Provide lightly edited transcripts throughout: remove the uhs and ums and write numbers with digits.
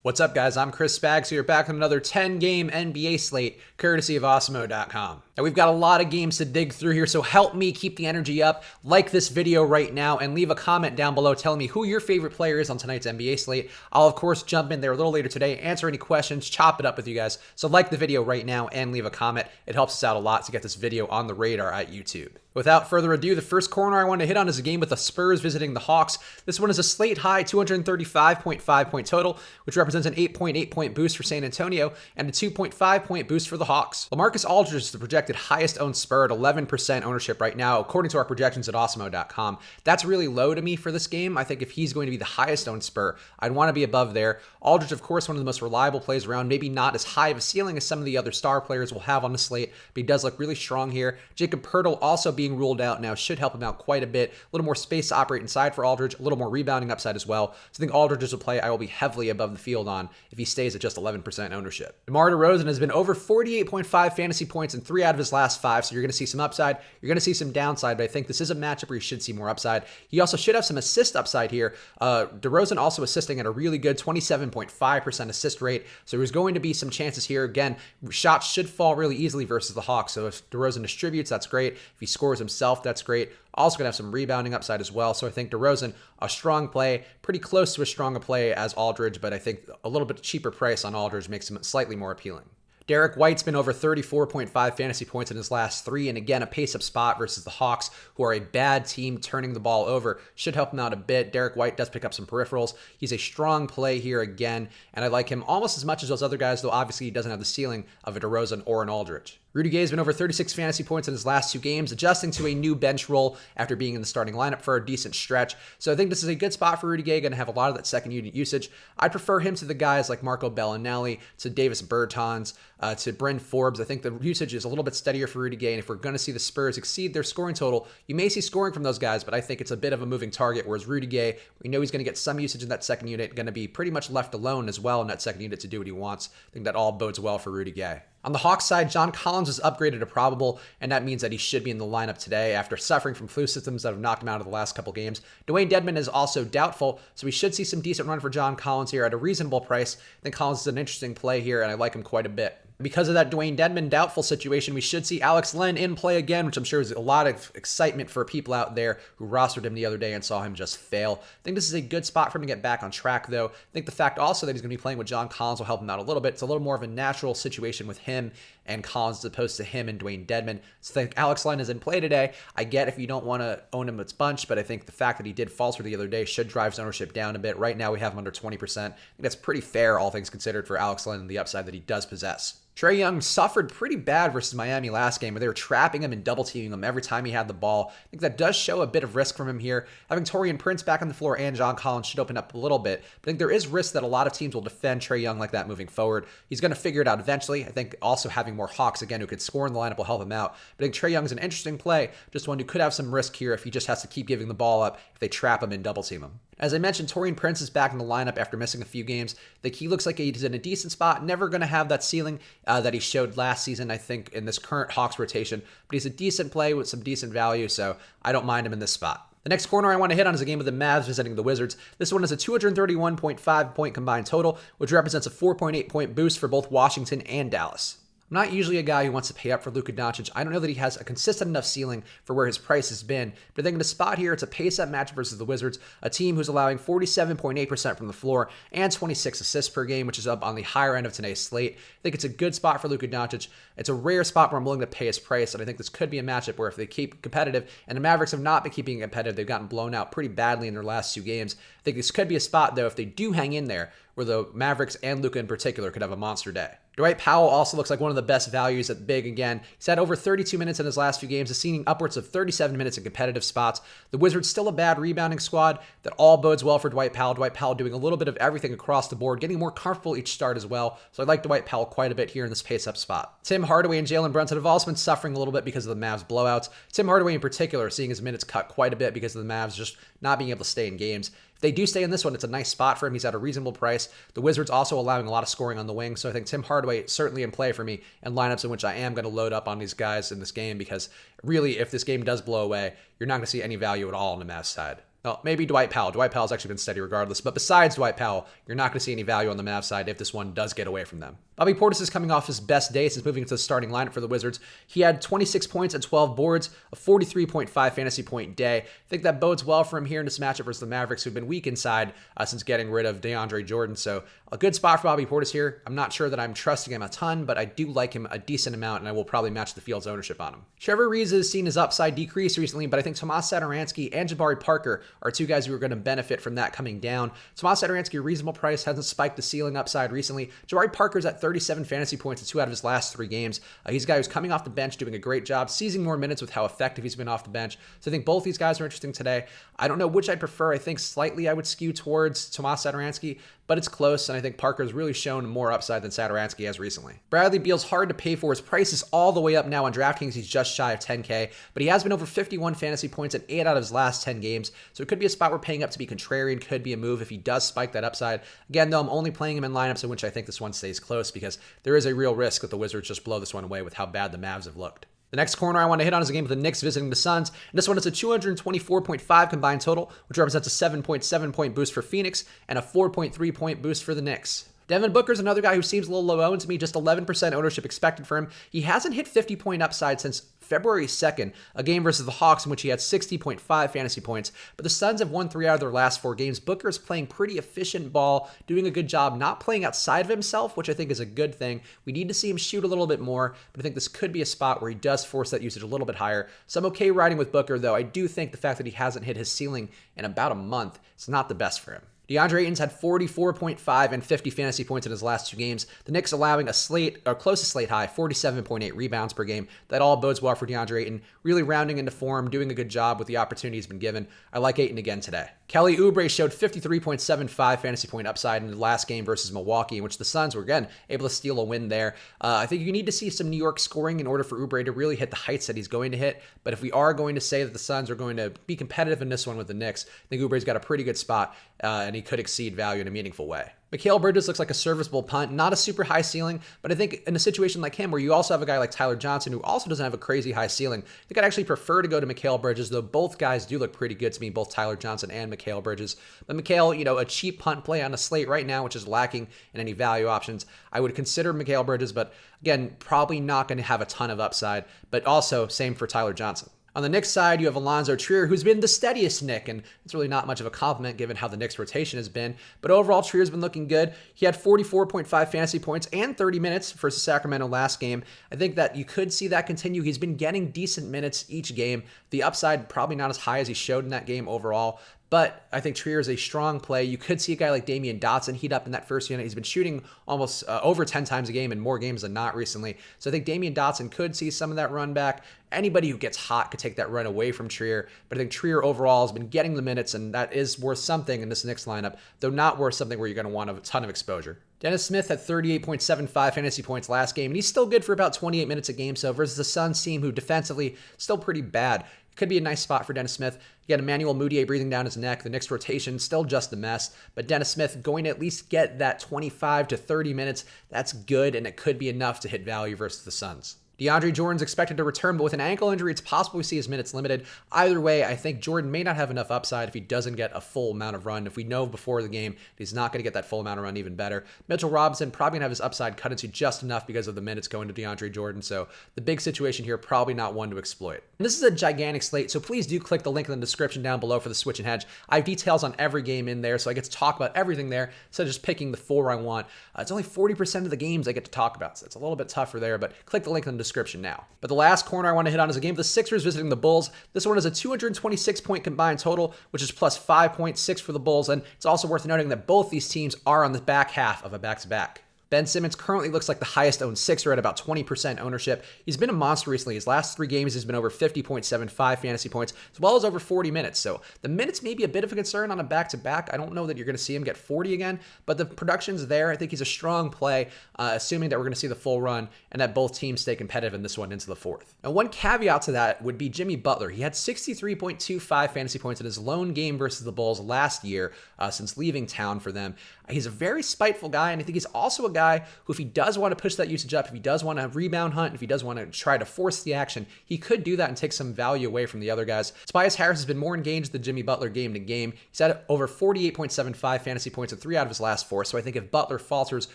What's up, guys? I'm Chris Spags here, back on another 10-game NBA slate, courtesy of Awesemo.com. Now, we've got a lot of games to dig through here, so help me keep the energy up. Like this video right now, and leave a comment down below telling me who your favorite player is on tonight's NBA slate. I'll, of course, jump in there a little later today, answer any questions, chop it up with you guys. So like the video right now and leave a comment. It helps us out a lot to get this video on the radar at YouTube. Without further ado, the first corner I want to hit on is a game with the Spurs visiting the Hawks. This one is a slate high 235.5 point total, which represents an 8.8 point boost for San Antonio and a 2.5 point boost for the Hawks. LaMarcus Aldridge is the projected highest owned Spur at 11% ownership right now, according to our projections at Awesemo.com. That's really low to me for this game. I think if he's going to be the highest owned Spur, I'd want to be above there. Aldridge, of course, one of the most reliable plays around, maybe not as high of a ceiling as some of the other star players will have on the slate, but he does look really strong here. Jakob Poeltl also being ruled out now should help him out quite a bit. A little more space to operate inside for Aldridge, a little more rebounding upside as well. So I think Aldridge is a play I will be heavily above the field on if he stays at just 11% ownership. DeMar DeRozan has been over 48.5 fantasy points in 3 out of his last 5, so you're going to see some upside. You're going to see some downside, but I think this is a matchup where you should see more upside. He also should have some assist upside here. DeRozan also assisting at a really good 27.5% assist rate, so there's going to be some chances here. Again, shots should fall really easily versus the Hawks, so if DeRozan distributes, that's great. If he scores himself, that's great. Also going to have some rebounding upside as well. So I think DeRozan, a strong play, pretty close to as strong a play as Aldridge, but I think a little bit cheaper price on Aldridge makes him slightly more appealing. Derek White's been over 34.5 fantasy points in his last 3, and again, a pace-up spot versus the Hawks, who are a bad team turning the ball over. Should help him out a bit. Derek White does pick up some peripherals. He's a strong play here again, and I like him almost as much as those other guys, though obviously he doesn't have the ceiling of a DeRozan or an Aldridge. Rudy Gay has been over 36 fantasy points in his last 2 games, adjusting to a new bench role after being in the starting lineup for a decent stretch. So I think this is a good spot for Rudy Gay, going to have a lot of that second unit usage. I prefer him to the guys like Marco Bellinelli, to Davis Bertans, to Bryn Forbes. I think the usage is a little bit steadier for Rudy Gay, and if we're going to see the Spurs exceed their scoring total, you may see scoring from those guys, but I think it's a bit of a moving target, whereas Rudy Gay, we know he's going to get some usage in that second unit, going to be pretty much left alone as well in that second unit to do what he wants. I think that all bodes well for Rudy Gay. On the Hawks side, John Collins is upgraded to probable, and that means that he should be in the lineup today after suffering from flu symptoms that have knocked him out of the last couple games. Dwayne Dedmon is also doubtful, so we should see some decent run for John Collins here at a reasonable price. I think Collins is an interesting play here, and I like him quite a bit. Because of that Dwayne Dedmon doubtful situation, we should see Alex Len in play again, which I'm sure is a lot of excitement for people out there who rostered him the other day and saw him just fail. I think this is a good spot for him to get back on track, though. I think the fact also that he's going to be playing with John Collins will help him out a little bit. It's a little more of a natural situation with him and Collins as opposed to him and Dwayne Dedmon. So I think Alex Len is in play today. I get if you don't want to own him a bunch, but I think the fact that he did falter the other day should drive his ownership down a bit. Right now we have him under 20%. I think that's pretty fair, all things considered, for Alex Len and the upside that he does possess. Trae Young suffered pretty bad versus Miami last game, where they were trapping him and double teaming him every time he had the ball. I think that does show a bit of risk from him here. Having Taurean Prince back on the floor and John Collins should open up a little bit, but I think there is risk that a lot of teams will defend Trae Young like that moving forward. He's going to figure it out eventually. I think also having more Hawks, again, who could score in the lineup will help him out. But I think Trae Young is an interesting play, just one who could have some risk here if he just has to keep giving the ball up if they trap him and double team him. As I mentioned, Taurean Prince is back in the lineup after missing a few games. I think he looks like he's in a decent spot, never going to have that ceiling that he showed last season, I think, in this current Hawks rotation, but he's a decent play with some decent value, so I don't mind him in this spot. The next corner I want to hit on is a game with the Mavs visiting the Wizards. This one is a 231.5 point combined total, which represents a 4.8 point boost for both Washington and Dallas. I'm not usually a guy who wants to pay up for Luka Doncic. I don't know that he has a consistent enough ceiling for where his price has been, but I think in the spot here, it's a pace-up match versus the Wizards, a team who's allowing 47.8% from the floor and 26 assists per game, which is up on the higher end of today's slate. I think it's a good spot for Luka Doncic. It's a rare spot where I'm willing to pay his price, and I think this could be a matchup where if they keep competitive, and the Mavericks have not been keeping competitive, they've gotten blown out pretty badly in their last 2 games. I think this could be a spot, though, if they do hang in there, where the Mavericks and Luka in particular could have a monster day. Dwight Powell also looks like one of the best values at big again. He's had over 32 minutes in his last few games, seeing upwards of 37 minutes in competitive spots. The Wizards still a bad rebounding squad. That all bodes well for Dwight Powell. Dwight Powell doing a little bit of everything across the board, getting more comfortable each start as well. So I like Dwight Powell quite a bit here in this pace-up spot. Tim Hardaway and Jalen Brunson have also been suffering a little bit because of the Mavs blowouts. Tim Hardaway in particular seeing his minutes cut quite a bit because of the Mavs just not being able to stay in games. If they do stay in this one, it's a nice spot for him. He's at a reasonable price. The Wizards also allowing a lot of scoring on the wing, so I think Tim Hardaway certainly in play for me in lineups in which I am going to load up on these guys in this game, because really, if this game does blow away, you're not going to see any value at all on the Mavs side. Well, maybe Dwight Powell. Dwight Powell's actually been steady regardless. But besides Dwight Powell, you're not going to see any value on the Mavs side if this one does get away from them. Bobby Portis is coming off his best day since moving into the starting lineup for the Wizards. He had 26 points and 12 boards, a 43.5 fantasy point day. I think that bodes well for him here in this matchup versus the Mavericks, who've been weak inside since getting rid of DeAndre Jordan. So a good spot for Bobby Portis here. I'm not sure that I'm trusting him a ton, but I do like him a decent amount, and I will probably match the field's ownership on him. Trevor Ariza has seen his upside decrease recently, but I think Tomas Satoransky and Jabari Parker are two guys who are going to benefit from that coming down. Tomas Satoransky, a reasonable price, hasn't spiked the ceiling upside recently. Jabari Parker's at 37 fantasy points in 2 out of his last 3 games. He's a guy who's coming off the bench, doing a great job, seizing more minutes with how effective he's been off the bench. So I think both these guys are interesting today. I don't know which I'd prefer. I think slightly I would skew towards Tomas Satoransky, but it's close, and I think Parker's really shown more upside than Satoransky has recently. Bradley Beal's hard to pay for. His price is all the way up now on DraftKings. He's just shy of 10K, but he has been over 51 fantasy points in 8 out of his last 10 games, so it could be a spot where paying up to be contrarian could be a move if he does spike that upside. Again, though, I'm only playing him in lineups in which I think this one stays close because there is a real risk that the Wizards just blow this one away with how bad the Mavs have looked. The next corner I want to hit on is a game with the Knicks visiting the Suns, and this one is a 224.5 combined total, which represents a 7.7 point boost for Phoenix and a 4.3 point boost for the Knicks. Devin Booker's another guy who seems a little low owned to me, just 11% ownership expected for him. He hasn't hit 50-point upside since February 2nd, a game versus the Hawks in which he had 60.5 fantasy points, but the Suns have won 3 out of their last 4 games. Booker's playing pretty efficient ball, doing a good job, not playing outside of himself, which I think is a good thing. We need to see him shoot a little bit more, but I think this could be a spot where he does force that usage a little bit higher. So I'm okay riding with Booker, though I do think the fact that he hasn't hit his ceiling in about a month is not the best for him. DeAndre Ayton's had 44.5 and 50 fantasy points in his last 2 games. The Knicks allowing a close to slate high, 47.8 rebounds per game. That all bodes well for DeAndre Ayton, really rounding into form, doing a good job with the opportunity he's been given. I like Ayton again today. Kelly Oubre showed 53.75 fantasy point upside in the last game versus Milwaukee, in which the Suns were, again, able to steal a win there. I think you need to see some New York scoring in order for Oubre to really hit the heights that he's going to hit. But if we are going to say that the Suns are going to be competitive in this one with the Knicks, I think Oubre's got a pretty good spot, and he could exceed value in a meaningful way. Mikal Bridges looks like a serviceable punt, not a super high ceiling, but I think in a situation like him where you also have a guy like Tyler Johnson who also doesn't have a crazy high ceiling, I think I'd actually prefer to go to Mikal Bridges, though both guys do look pretty good to me, both Tyler Johnson and Mikal Bridges. But Mikal, a cheap punt play on a slate right now, which is lacking in any value options. I would consider Mikal Bridges, but again, probably not going to have a ton of upside, but also same for Tyler Johnson. On the Knicks side, you have Alonzo Trier, who's been the steadiest Knick, and it's really not much of a compliment given how the Knicks rotation has been. But overall, Trier's been looking good. He had 44.5 fantasy points and 30 minutes versus Sacramento last game. I think that you could see that continue. He's been getting decent minutes each game. The upside probably not as high as he showed in that game overall. But I think Trier is a strong play. You could see a guy like Damian Dotson heat up in that first unit. He's been shooting almost over 10 times a game in more games than not recently. So I think Damian Dotson could see some of that run back. Anybody who gets hot could take that run away from Trier. But I think Trier overall has been getting the minutes, and that is worth something in this Knicks lineup, though not worth something where you're going to want a ton of exposure. Dennis Smith had 38.75 fantasy points last game, and he's still good for about 28 minutes a game. So versus the Suns team, who defensively still pretty bad, could be a nice spot for Dennis Smith. Again, Emmanuel Mudiay breathing down his neck. The Knicks rotation still just a mess, but Dennis Smith going to at least get that 25 to 30 minutes. That's good, and it could be enough to hit value versus the Suns. DeAndre Jordan's expected to return, but with an ankle injury, it's possible we see his minutes limited. Either way, I think Jordan may not have enough upside if he doesn't get a full amount of run. If we know before the game he's not going to get that full amount of run, even better. Mitchell Robinson probably going to have his upside cut into just enough because of the minutes going to DeAndre Jordan, so the big situation here, probably not one to exploit. And this is a gigantic slate, so please do click the link in the description down below for the switch and hedge. I have details on every game in there, so I get to talk about everything there instead of just picking the 4 I want. It's only 40% of the games I get to talk about, so it's a little bit tougher there, but click the link in the description now. But the last corner I want to hit on is a game of the Sixers visiting the Bulls. This one is a 226-point combined total, which is plus 5.6 for the Bulls, and it's also worth noting that both these teams are on the back half of a back-to-back. Ben Simmons currently looks like the highest owned Sixer at about 20% ownership. He's been a monster recently. His last 3 games, he's been over 50.75 fantasy points, as well as over 40 minutes. So the minutes may be a bit of a concern on a back-to-back. I don't know that you're going to see him get 40 again, but the production's there. I think he's a strong play, assuming that we're going to see the full run and that both teams stay competitive in this one into the 4th. And one caveat to that would be Jimmy Butler. He had 63.25 fantasy points in his lone game versus the Bulls last year since leaving town for them. He's a very spiteful guy, and I think he's also a guy who, if he does want to push that usage up, if he does want to rebound hunt, if he does want to try to force the action, he could do that and take some value away from the other guys. Tobias Harris has been more engaged than Jimmy Butler game to game. He's had over 48.75 fantasy points in 3 out of his last 4, so I think if Butler falters,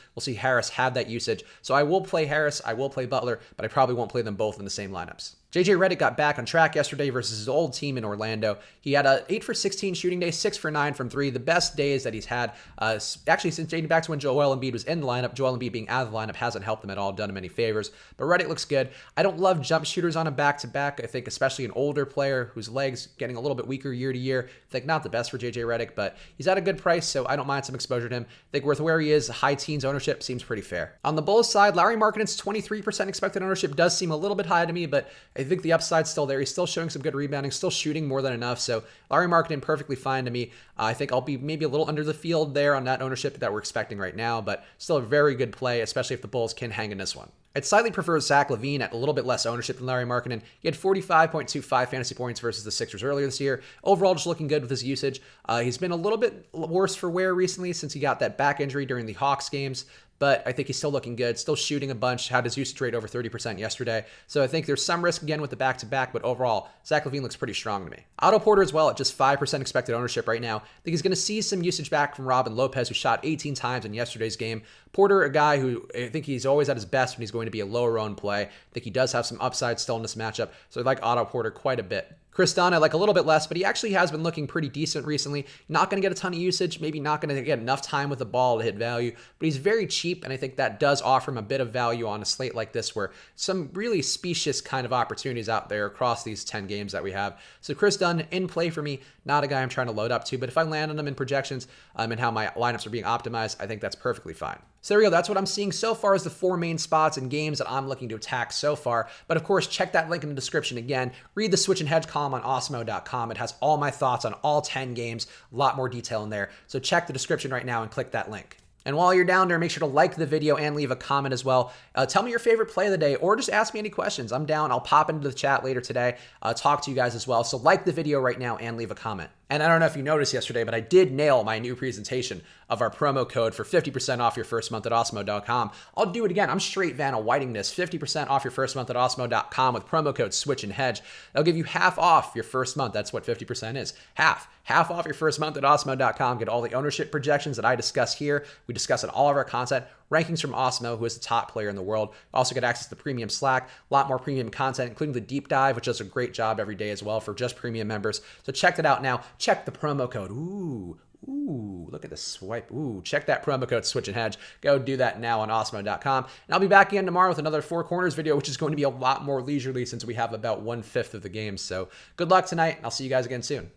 we'll see Harris have that usage. So I will play Harris, I will play Butler, but I probably won't play them both in the same lineups. JJ Redick got back on track yesterday versus his old team in Orlando. He had a 8 for 16 shooting day, 6 for 9 from 3, the best days that he's had. Actually, since dating back to when Joel Embiid was in the lineup, Joel Embiid being out of the lineup hasn't helped him at all, done him any favors. But Redick looks good. I don't love jump shooters on a back-to-back. I think especially an older player whose legs getting a little bit weaker year to year. I think not the best for JJ Redick, but he's at a good price, so I don't mind some exposure to him. I think with where he is, high teens ownership seems pretty fair. On the Bulls side, Lauri Markkanen's 23% expected ownership does seem a little bit high to me, but I think the upside's still there. He's still showing some good rebounding, still shooting more than enough. So Lauri Markkanen perfectly fine to me. I think I'll be maybe a little under the field there on that ownership that we're expecting right now, but still a very good play, especially if the Bulls can hang in this one. I'd slightly prefer Zach LaVine at a little bit less ownership than Lauri Markkanen. He had 45.25 fantasy points versus the Sixers earlier this year. Overall, just looking good with his usage. He's been a little bit worse for wear recently since he got that back injury during the Hawks games, but I think he's still looking good, still shooting a bunch, had his usage rate over 30% yesterday. So I think there's some risk again with the back-to-back, but overall, Zach LaVine looks pretty strong to me. Otto Porter as well at just 5% expected ownership right now. I think he's going to see some usage back from Robin Lopez, who shot 18 times in yesterday's game. Porter, a guy who I think he's always at his best when he's going to be a lower owned play. I think he does have some upside still in this matchup, so I like Otto Porter quite a bit. Chris Dunn, I like a little bit less, but he actually has been looking pretty decent recently. Not going to get a ton of usage, maybe not going to get enough time with the ball to hit value, but he's very cheap, and I think that does offer him a bit of value on a slate like this where some really specious kind of opportunities out there across these 10 games that we have. So Chris Dunn in play for me, not a guy I'm trying to load up to, but if I land on him in projections and how my lineups are being optimized, I think that's perfectly fine. So there we go. That's what I'm seeing so far as the 4 main spots and games that I'm looking to attack so far. But of course, check that link in the description again. Read the Switch and Hedge column on Awesemo.com. It has all my thoughts on all 10 games, a lot more detail in there. So check the description right now and click that link. And while you're down there, make sure to like the video and leave a comment as well. Tell me your favorite play of the day, or just ask me any questions. I'm down. I'll pop into the chat later today, talk to you guys as well. So like the video right now and leave a comment. And I don't know if you noticed yesterday, but I did nail my new presentation of our promo code for 50% off your first month at Awesemo.com. I'll do it again. I'm straight Vanna Whiting this. 50% off your first month at Awesemo.com with promo code Switch and Hedge. That'll give you half off your first month. That's what 50% is. Half off your first month at Awesemo.com. Get all the ownership projections that I discuss here. We discuss in all of our content. Rankings from Awesemo, who is the top player in the world. Also get access to premium Slack, a lot more premium content, including the deep dive, which does a great job every day as well for just premium members. So check that out now. Check the promo code. Ooh, look at the swipe. Ooh, check that promo code Switch and Hedge. Go do that now on Awesemo.com. And I'll be back again tomorrow with another Four Corners video, which is going to be a lot more leisurely since we have about 1/5 of the game. So good luck tonight, and I'll see you guys again soon.